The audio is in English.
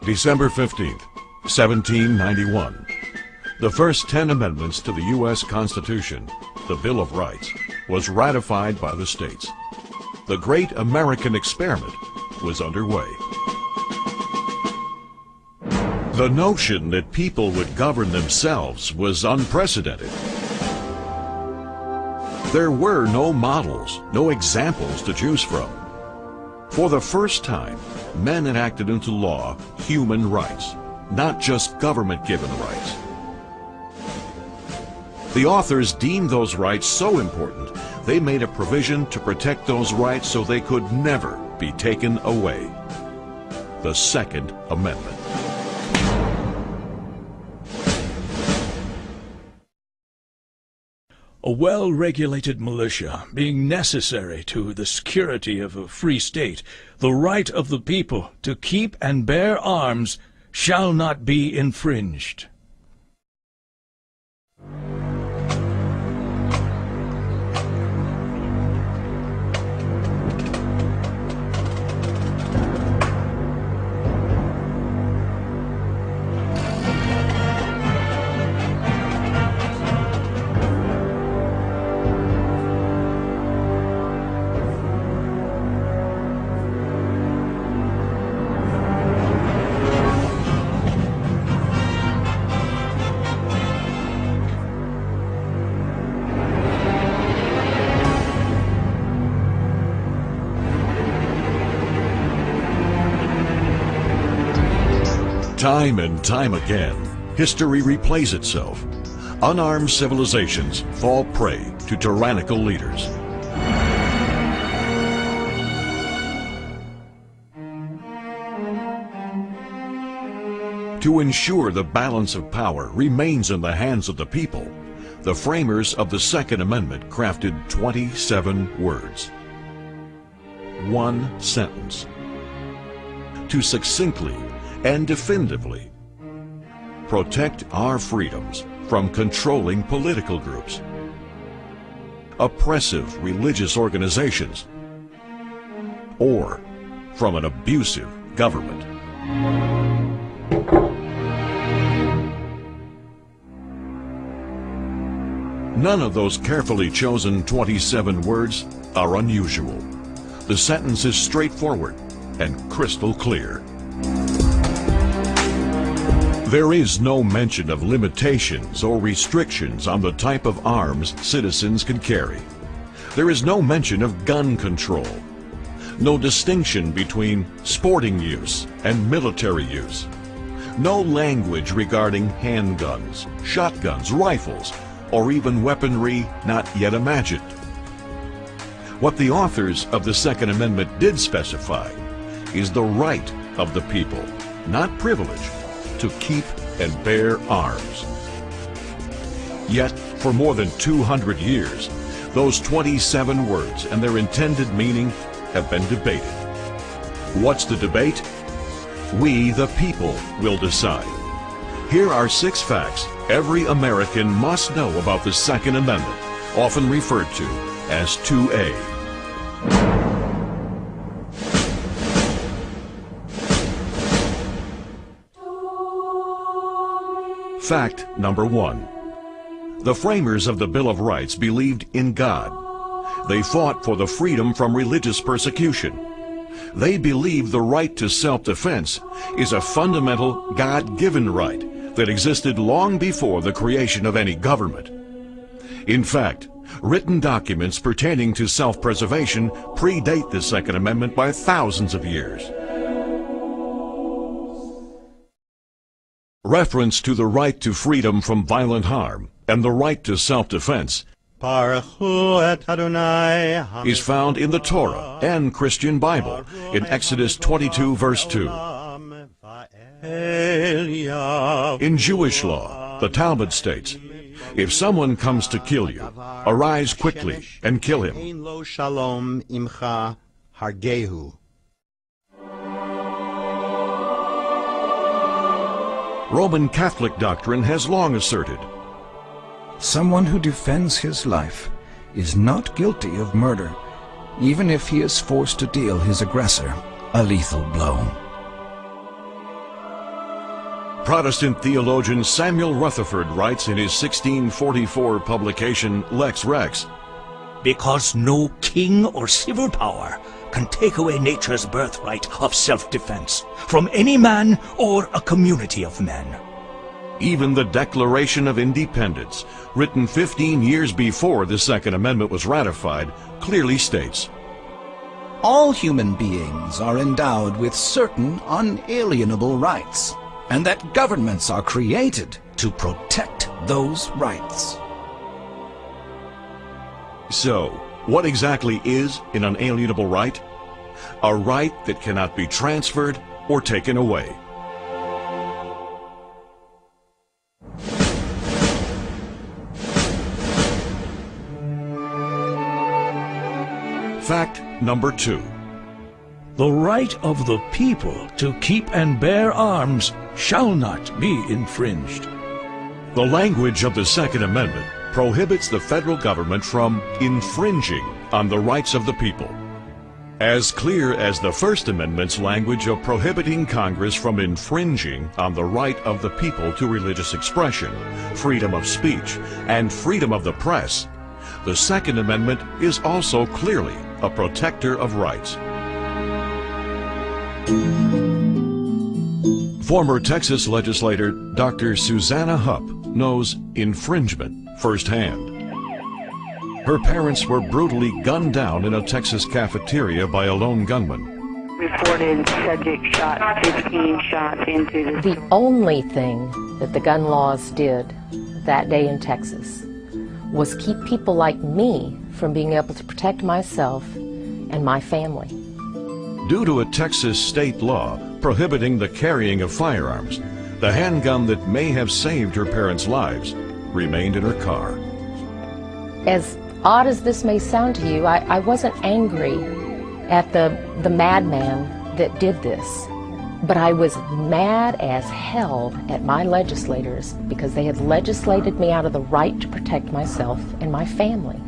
December 15th, 1791. The first 10 amendments to the U.S. Constitution, the Bill of Rights, was ratified by the states. The great American experiment was underway. The notion that people would govern themselves was unprecedented. There were no models, no examples to choose from. For the first time, men enacted into law human rights, not just government-given rights. The authors deemed those rights so important, they made a provision to protect those rights so they could never be taken away. The Second Amendment. A well-regulated militia being necessary to the security of a free state, the right of the people to keep and bear arms shall not be infringed. Time and time again, history replays itself. Unarmed civilizations fall prey to tyrannical leaders. To ensure the balance of power remains in the hands of the people, the framers of the Second Amendment crafted 27 words. One sentence. To succinctly and definitively protect our freedoms from controlling political groups, oppressive religious organizations, or from an abusive government. None of those carefully chosen 27 words are unusual. The sentence is straightforward and crystal clear. There is no mention of limitations or restrictions on the type of arms citizens can carry. There is no mention of gun control. No distinction between sporting use and military use. No language regarding handguns, shotguns, rifles, or even weaponry not yet imagined. What the authors of the Second Amendment did specify is the right of the people, not privilege, to keep and bear arms. Yet, for more than 200 years, those 27 words and their intended meaning have been debated. What's the debate? We, the people, will decide. Here are 6 facts every American must know about the Second Amendment, often referred to as 2A. Fact number 1. The framers of the Bill of Rights believed in God. They fought for the freedom from religious persecution. They believed the right to self-defense is a fundamental God-given right that existed long before the creation of any government. In fact, written documents pertaining to self-preservation predate the Second Amendment by thousands of years. Reference to the right to freedom from violent harm and the right to self-defense is found in the Torah and Christian Bible in Exodus 22 verse 2. In Jewish law, the Talmud states, if someone comes to kill you, arise quickly and kill him. Roman Catholic doctrine has long asserted, someone who defends his life is not guilty of murder, even if he is forced to deal his aggressor a lethal blow. Protestant theologian Samuel Rutherford writes in his 1644 publication Lex Rex, "Because no king or civil power can take away nature's birthright of self-defense from any man or a community of men." Even the Declaration of Independence, written 15 years before the Second Amendment was ratified, clearly states, All human beings are endowed with certain unalienable rights, and that governments are created to protect those rights. So, what exactly is an unalienable right? A right that cannot be transferred or taken away. Fact number 2. The right of the people to keep and bear arms shall not be infringed. The language of the Second Amendment prohibits the federal government from infringing on the rights of the people. As clear as the First Amendment's language of prohibiting Congress from infringing on the right of the people to religious expression, freedom of speech, and freedom of the press, the Second Amendment is also clearly a protector of rights. Former Texas legislator Dr. Susanna Hupp knows infringement firsthand. Her parents were brutally gunned down in a Texas cafeteria by a lone gunman. Reported subject shot 15 shots into The only thing that the gun laws did that day in Texas was keep people like me from being able to protect myself and my family. Due to a Texas state law prohibiting the carrying of firearms, the handgun that may have saved her parents' lives remained in her car. As odd as this may sound to you, I wasn't angry at the madman that did this, but I was mad as hell at my legislators because they had legislated me out of the right to protect myself and my family.